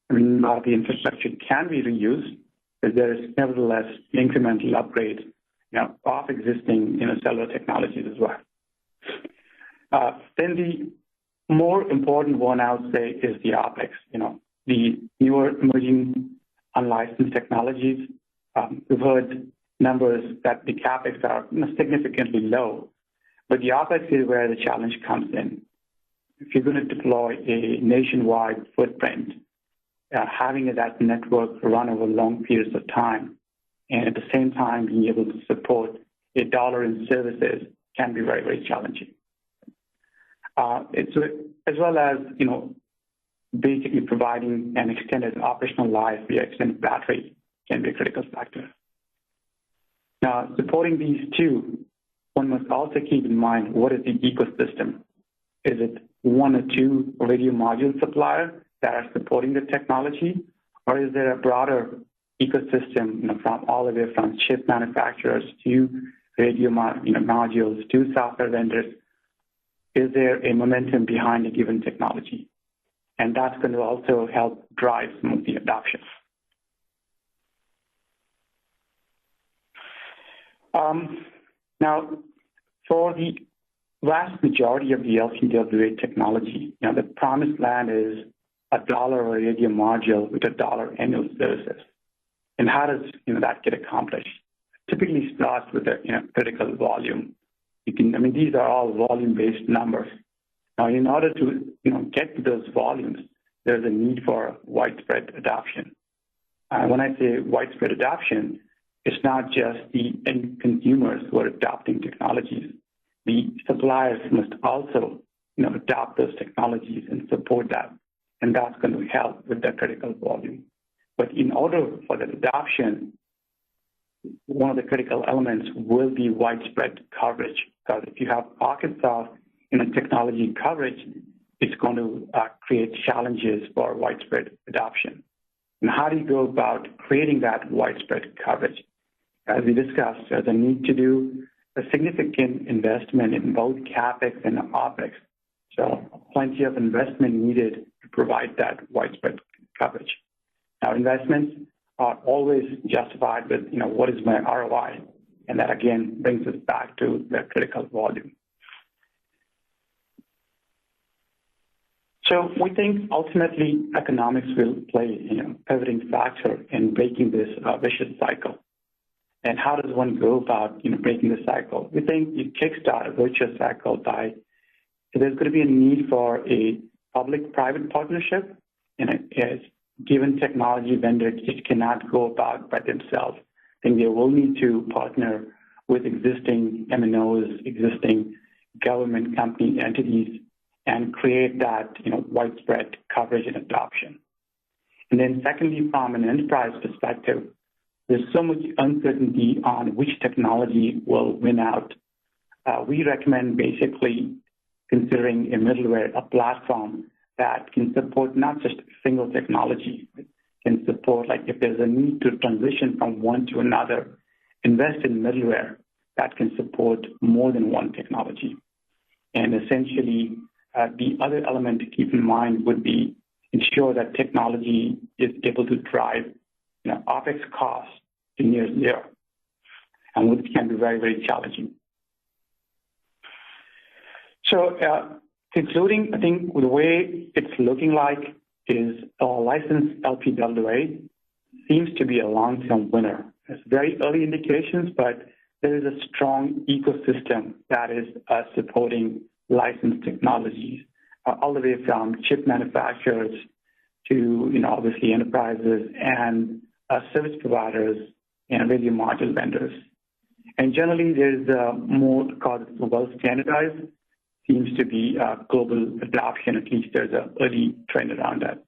Speaker 4: a lot of the infrastructure can be reused, but there is nevertheless incremental upgrade of existing cellular technologies as well. Then the more important one, I would say, is the OpEx. The newer emerging unlicensed technologies. We've heard numbers that the CapEx are significantly low, but the OpEx is where the challenge comes in. If you're going to deploy a nationwide footprint, having that network run over long periods of time, and at the same time being able to support $1 in services can be very, very challenging. It's as well as, basically providing an extended operational life via extended battery can be a critical factor. Now, supporting these two, one must also keep in mind what is the ecosystem. Is it one or two radio module suppliers that are supporting the technology, or is there a broader ecosystem, from all the way from chip manufacturers to radio modules to software vendors? Is there a momentum behind a given technology? And that's going to also help drive some of the adoption. Now, for the vast majority of the LTWA technology, the promised land is $1 radio module with $1 annual services. And how does that get accomplished? Typically starts with a critical volume. These are all volume-based numbers. Now, in order to get to those volumes, there's a need for widespread adoption. When I say widespread adoption, it's not just the end consumers who are adopting technologies. The suppliers must also adopt those technologies and support that, and that's going to help with the critical volume. But in order for that adoption, one of the critical elements will be widespread coverage, because if you have pockets of technology coverage, it's going to create challenges for widespread adoption. And how do you go about creating that widespread coverage? As we discussed, there's a need to do a significant investment in both CapEx and OpEx. So plenty of investment needed to provide that widespread coverage. Now, investments are always justified with, what is my ROI? And that, again, brings us back to the critical volume. So we think ultimately economics will play a pivoting factor in breaking this vicious cycle. And how does one go about breaking the cycle? We think you kickstart a virtuous cycle by there's going to be a need for a public-private partnership, and as given technology vendors just cannot go about by themselves. I think they will need to partner with existing MNOs, existing government company entities, and create that widespread coverage and adoption. And then secondly, from an enterprise perspective, there's so much uncertainty on which technology will win out. We recommend basically considering a middleware, a platform that can support not just a single technology, but can support, like if there's a need to transition from one to another, invest in middleware that can support more than one technology. And essentially, the other element to keep in mind would be ensure that technology is able to drive OpEx costs to near zero, and which can be very, very challenging. So concluding, I think the way it's looking like is licensed LPWA seems to be a long-term winner. It's very early indications, but there is a strong ecosystem that is supporting licensed technologies, all the way from chip manufacturers to, obviously enterprises and service providers and radio module vendors. And generally, there's more, because it's well standardized, seems to be global adoption. At least there's an early trend around that.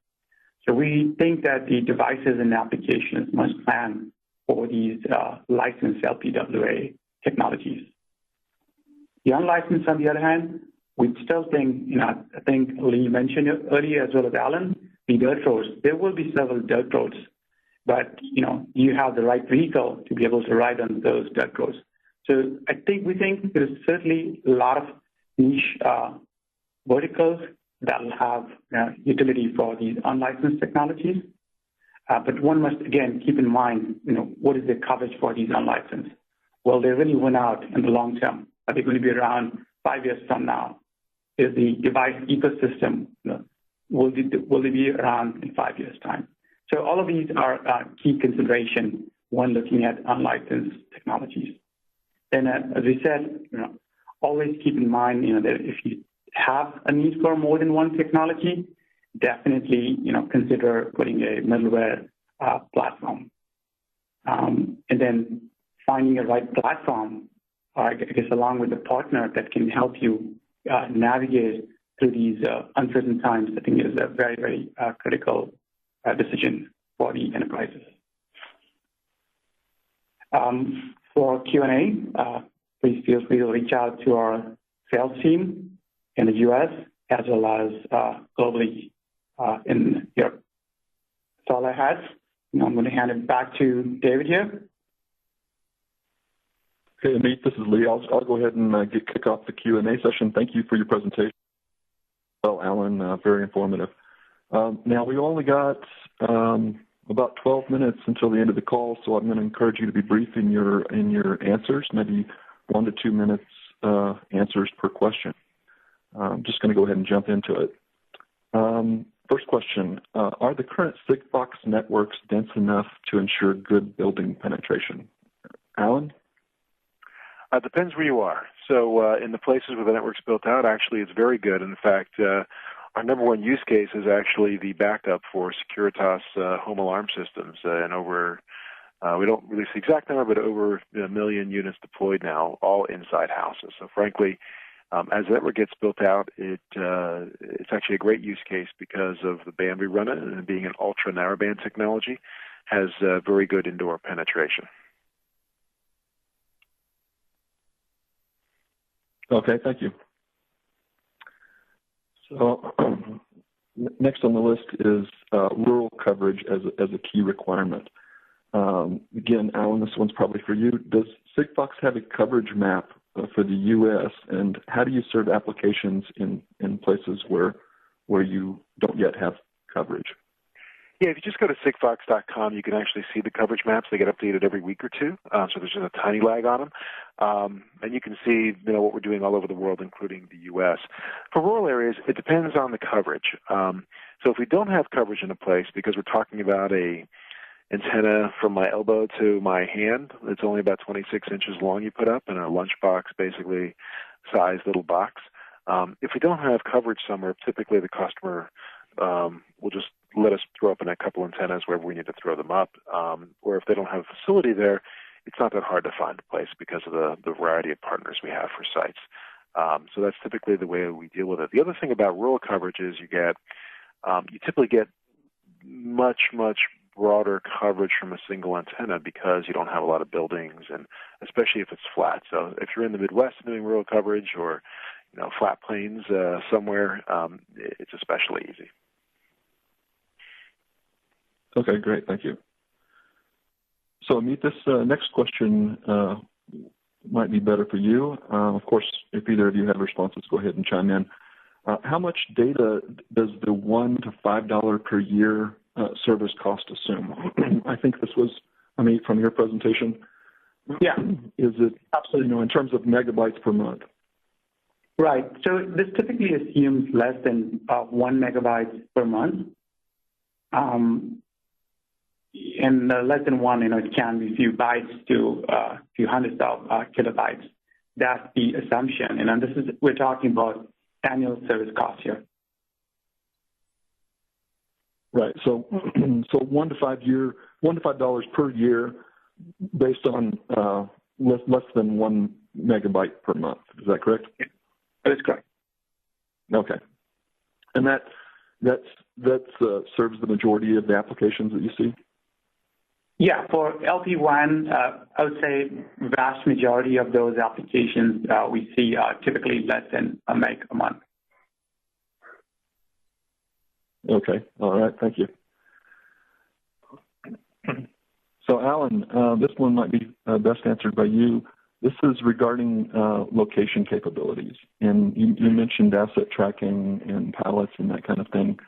Speaker 4: So we think that the devices and applications must plan for these licensed LPWA technologies. The unlicensed, on the other hand, we still think, I think Lee mentioned it earlier as well as Alan, the dirt roads. There will be several dirt roads, but you have the right vehicle to be able to ride on those dirt roads. So we think there's certainly a lot of niche verticals that will have utility for these unlicensed technologies. But one must, again, keep in mind, what is the coverage for these unlicensed? Well, they really win out in the long term. Are they going to be around 5 years from now? Is the device ecosystem, will they be around in 5 years' time? So all of these are key consideration when looking at unlicensed technology. technologies. And as we said, always keep in mind, that if you have a need for more than one technology, definitely, consider putting a middleware platform. And then finding a right platform, I guess, along with a partner that can help you navigate through these uncertain times, I think is a very, very critical decision for the enterprises. For Q&A, please feel free to reach out to our sales team in the U.S. as well as globally in Europe. That's all I had. Now I'm going to hand it back to David here.
Speaker 2: Okay, Amit, this is Lee. I'll go ahead and kick off the Q&A session. Thank you for your presentation. Well, Alan, very informative. Now, we only got about 12 minutes until the end of the call, so I'm going to encourage you to be brief in your answers, maybe 1 to 2 minutes answers per question. I'm just going to go ahead and jump into it. First question, are the current Sigfox networks dense enough to ensure good building penetration? Alan?
Speaker 3: It depends where you are. So in the places where the network's built out, actually it's very good. In fact, our number one use case is actually the backup for Securitas home alarm systems. And over, we don't release the exact number, but over 1 million units deployed now, all inside houses. So frankly, as the network gets built out, it's actually a great use case because of the band we run it, and being an ultra narrowband technology has very good indoor penetration.
Speaker 2: Okay, thank you. So next on the list is rural coverage as a key requirement. Again, Alan, this one's probably for you. Does Sigfox have a coverage map for the U.S., and how do you serve applications in places where you don't yet have coverage?
Speaker 3: Yeah, if you just go to sigfox.com, you can actually see the coverage maps. They get updated every week or two, so there's just a tiny lag on them. And you can see, what we're doing all over the world, including the U.S. For rural areas, it depends on the coverage. So if we don't have coverage in a place, because we're talking about a antenna from my elbow to my hand, it's only about 26 inches long you put up in a lunchbox, basically size little box. If we don't have coverage somewhere, typically the customer will just let us throw up in a couple antennas wherever we need to throw them up. Or if they don't have a facility there, it's not that hard to find a place because of the variety of partners we have for sites. So that's typically the way we deal with it. The other thing about rural coverage is you typically get much, much broader coverage from a single antenna because you don't have a lot of buildings, and especially if it's flat. So if you're in the Midwest doing rural coverage, or flat plains somewhere, it's especially easy.
Speaker 2: Okay, great. Thank you. So, Amit, this next question might be better for you. Of course, if either of you have responses, go ahead and chime in. How much data does the $1 to $5 per year service cost assume? I think this was, Amit, from your presentation.
Speaker 4: Yeah.
Speaker 2: Is it,
Speaker 4: absolutely,
Speaker 2: in terms of megabytes per month?
Speaker 4: Right. So this typically assumes less than 1 megabyte per month. And less than 1, it can be a few bytes to a few hundreds of kilobytes. That's the assumption. And we're talking about annual service costs here.
Speaker 2: Right. So $1 to $5 per year, based on less than 1 megabyte per month. Is that correct?
Speaker 4: That is correct.
Speaker 2: Okay. And that serves the majority of the applications that you see?
Speaker 4: Yeah, for LTE-WAN, I would say vast majority of those applications we see are typically less than a meg a month.
Speaker 2: Okay, all right, thank you. So, Alan, this one might be best answered by you. This is regarding location capabilities, and you mentioned asset tracking and pallets and that kind of thing.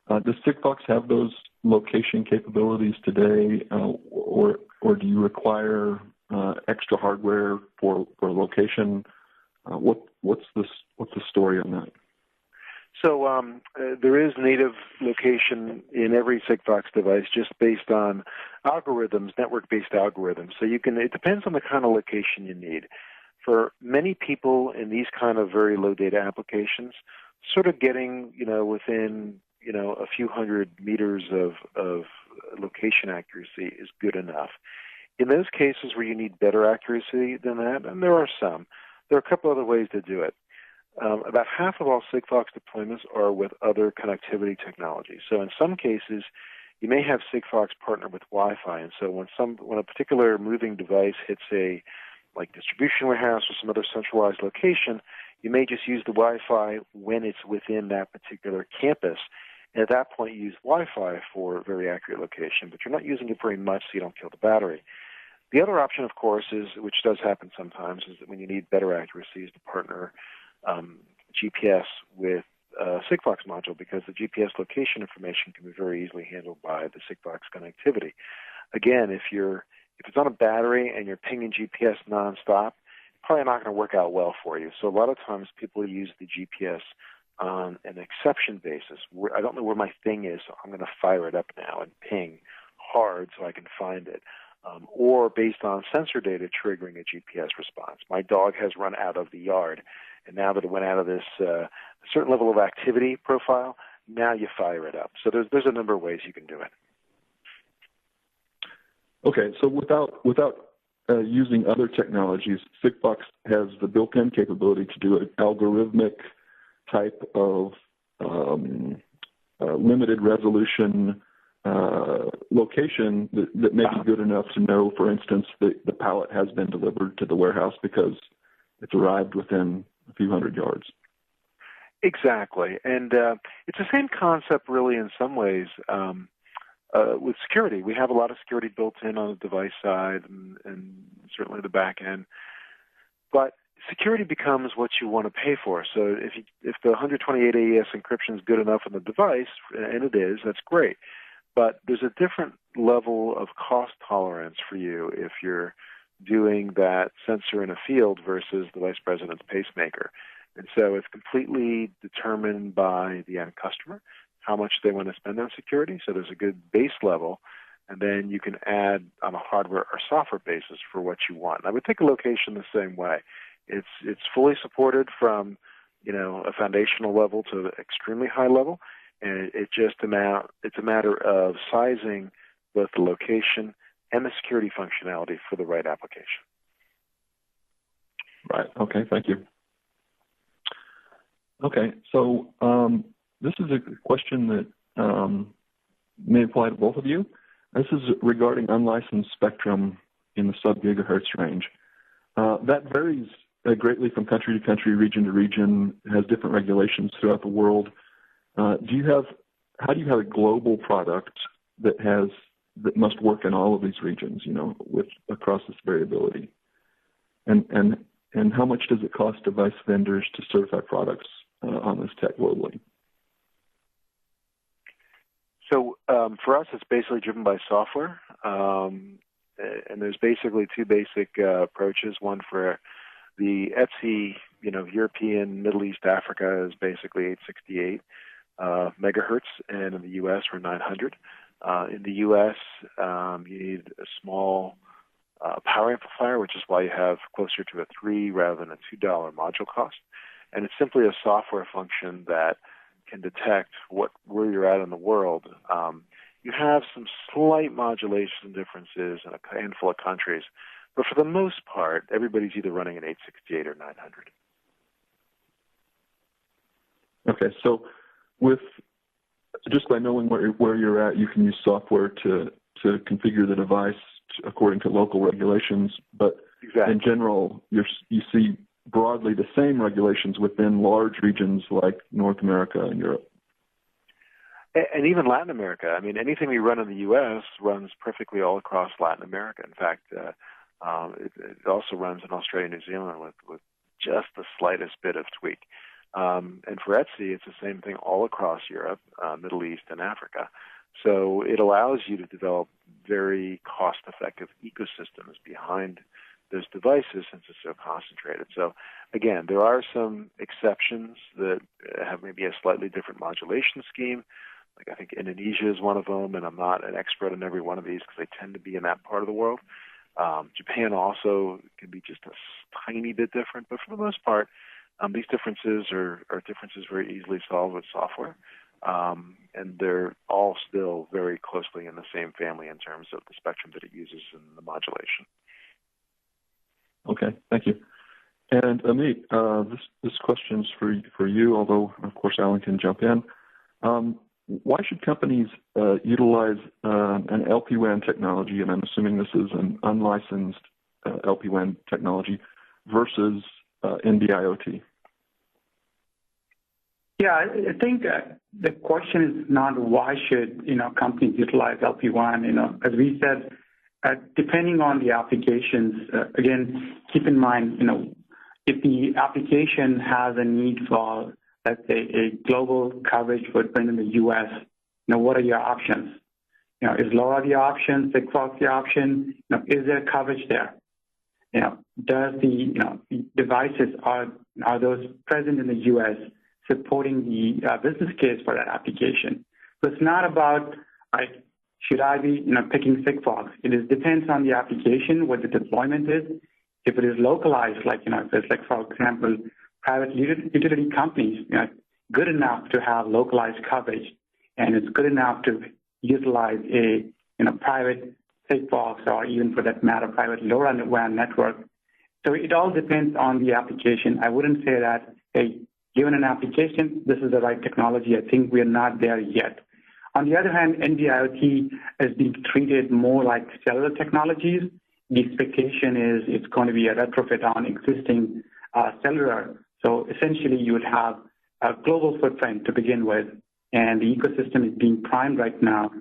Speaker 2: Does Sigfox have those location capabilities today, or do you require extra hardware for location? What's the story on that?
Speaker 3: So there is native location in every Sigfox device just based on algorithms, network-based algorithms. So it depends on the kind of location you need. For many people in these kind of very low data applications, sort of getting, within, a few hundred meters of location accuracy is good enough. In those cases where you need better accuracy than that, and there are some, there are a couple other ways to do it. About half of all Sigfox deployments are with other connectivity technologies. So in some cases, you may have Sigfox partner with Wi-Fi, and so when a particular moving device hits a distribution warehouse or some other centralized location, you may just use the Wi-Fi when it's within that particular campus. And at that point, you use Wi-Fi for very accurate location, but you're not using it very much so you don't kill the battery. The other option, of course, which does happen sometimes, is that when you need better accuracy, is to partner GPS with a Sigfox module, because the GPS location information can be very easily handled by the Sigfox connectivity. Again, if it's on a battery and you're pinging GPS nonstop, probably not going to work out well for you. So a lot of times people use the GPS on an exception basis. I don't know where my thing is, so I'm going to fire it up now and ping hard so I can find it. Or based on sensor data triggering a GPS response. My dog has run out of the yard, and now that it went out of this certain level of activity profile, now you fire it up. So there's a number of ways you can do it.
Speaker 2: Okay, so without using other technologies, Sigfox has the built-in capability to do an algorithmic type of limited resolution location that may be good enough to know, for instance, that the pallet has been delivered to the warehouse because it's arrived within a few hundred yards.
Speaker 3: Exactly. And it's the same concept really in some ways with security. We have a lot of security built in on the device side and certainly the back end. But security becomes what you want to pay for. So if the 128 AES encryption is good enough on the device, and it is, that's great. But there's a different level of cost tolerance for you if you're doing that sensor in a field versus the vice president's pacemaker. And so it's completely determined by the end customer, how much they want to spend on security. So there's a good base level, and then you can add on a hardware or software basis for what you want. And I would take a location the same way. It's fully supported from, a foundational level to the extremely high level. And it's a matter of sizing both the location and the security functionality for the right application.
Speaker 2: Right. Okay. Thank you. Okay. So this is a question that may apply to both of you. This is regarding unlicensed spectrum in the sub-gigahertz range. That varies greatly from country to country, region to region, has different regulations throughout the world. How do you have a global product that must work in all of these regions, with across this variability? And how much does it cost device vendors to certify products on this tech globally?
Speaker 3: So for us, it's basically driven by software, and there's basically two basic approaches. One for the ETSI, European, Middle East, Africa is basically 868 megahertz, and in the U.S. we're 900. In the U.S., you need a small power amplifier, which is why you have closer to a $3 rather than a $2 module cost. And it's simply a software function that can detect where you're at in the world. You have some slight modulation differences in a handful of countries, but for the most part, everybody's either running an 868 or 900.
Speaker 2: Okay, so just by knowing where you're at, you can use software to configure the device according to local regulations. But exactly. In general, you see broadly the same regulations within large regions like North America and Europe.
Speaker 3: And even Latin America. I mean, anything we run in the U.S. runs perfectly all across Latin America. In fact, it also runs in Australia and New Zealand with just the slightest bit of tweak. And for ETSI, it's the same thing all across Europe, Middle East, and Africa. So it allows you to develop very cost-effective ecosystems behind those devices since it's so concentrated. So again, there are some exceptions that have maybe a slightly different modulation scheme. Like I think Indonesia is one of them, and I'm not an expert in every one of these because they tend to be in that part of the world. Japan also can be just a tiny bit different, but for the most part, these differences are differences very easily solved with software. And they're all still very closely in the same family in terms of the spectrum that it uses and the modulation.
Speaker 2: Okay, thank you. And Amit, this question's for you, although of course Alan can jump in. Why should companies utilize an LPWAN technology, and I'm assuming this is an unlicensed LPWAN technology, versus NB-IoT?
Speaker 4: Yeah, I think the question is not why should companies utilize LPWAN. As we said, depending on the applications. Again, keep in mind, if the application has a need for, let's say, a global coverage footprint in the U.S., what are your options? Is LoRa the option? Sigfox the option? Is there coverage there? Does the devices are those present in the U.S. supporting the business case for that application? So it's not about should I be picking Sigfox? It depends on the application, what the deployment is. If it is localized, if it's like, for example, private utility companies, good enough to have localized coverage, and it's good enough to utilize a private Sigfox, or even for that matter, private LoRaWAN network. So it all depends on the application. I wouldn't say that, hey, given an application, this is the right technology. I think we are not there yet. On the other hand, NB-IoT is being treated more like cellular technologies. The expectation is it's going to be a retrofit on existing cellular. So essentially, you would have a global footprint to begin with, and the ecosystem is being primed right now.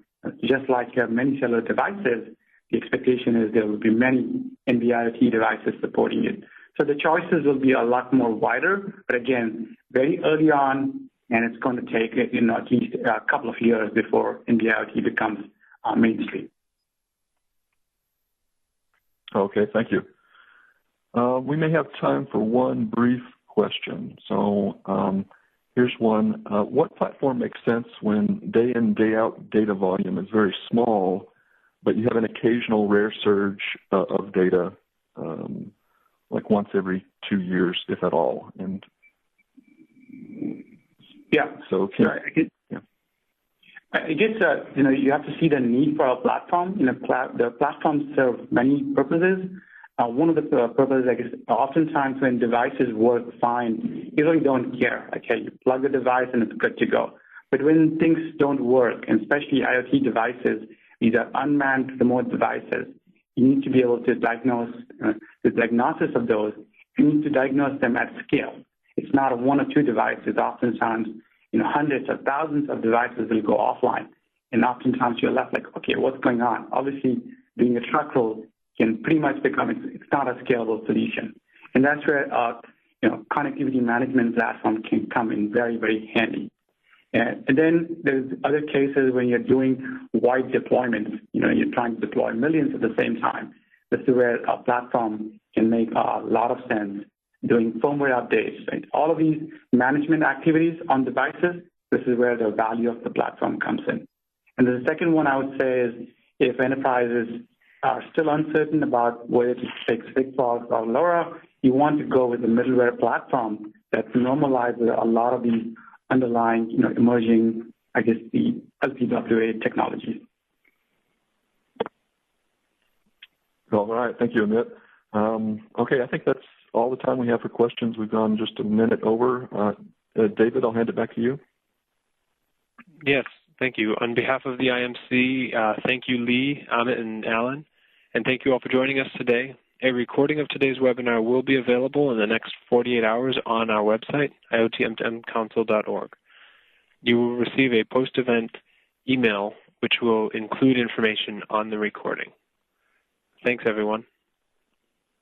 Speaker 4: Just like you have many cellular devices, the expectation is there will be many NB-IoT devices supporting it. So the choices will be a lot more wider, but again, very early on, and it's going to take at least a couple of years before NB-IoT becomes mainstream.
Speaker 2: Okay, thank you. We may have time for one brief question. So here's one. What platform makes sense when day in, day out data volume is very small, but you have an occasional rare surge of data, like once every 2 years, if at all? And
Speaker 4: yeah.
Speaker 2: So
Speaker 4: I guess you have to see the need for a platform. The platforms serve many purposes. One of the purposes, I guess, oftentimes when devices work fine, you really don't care. Okay, you plug the device and it's good to go. But when things don't work, and especially IoT devices, these are unmanned remote devices, you need to be able to diagnose the diagnosis of those. You need to diagnose them at scale. It's not one or two devices. Oftentimes, hundreds or thousands of devices will go offline. And oftentimes you're left like, okay, what's going on? Obviously, doing a truck roll can pretty much become, it's not a scalable solution. And that's where, connectivity management platform can come in very, very handy. And then there's other cases when you're doing wide deployments, you're trying to deploy millions at the same time. This is where a platform can make a lot of sense. Doing firmware updates, right? All of these management activities on devices, this is where the value of the platform comes in. And the second one I would say is if enterprises are still uncertain about whether to take Sigfox or LoRa, you want to go with the middleware platform that normalizes a lot of these underlying, emerging, I guess, the LPWA technologies.
Speaker 2: All right. Thank you, Amit. Okay, I think that's all the time we have for questions. We've gone just a minute over. David, I'll hand it back to you.
Speaker 1: Yes, thank you. On behalf of the IMC, thank you, Lee, Amit, and Alan, and thank you all for joining us today. A recording of today's webinar will be available in the next 48 hours on our website, iotmtmcouncil.org. You will receive a post-event email which will include information on the recording. Thanks, everyone.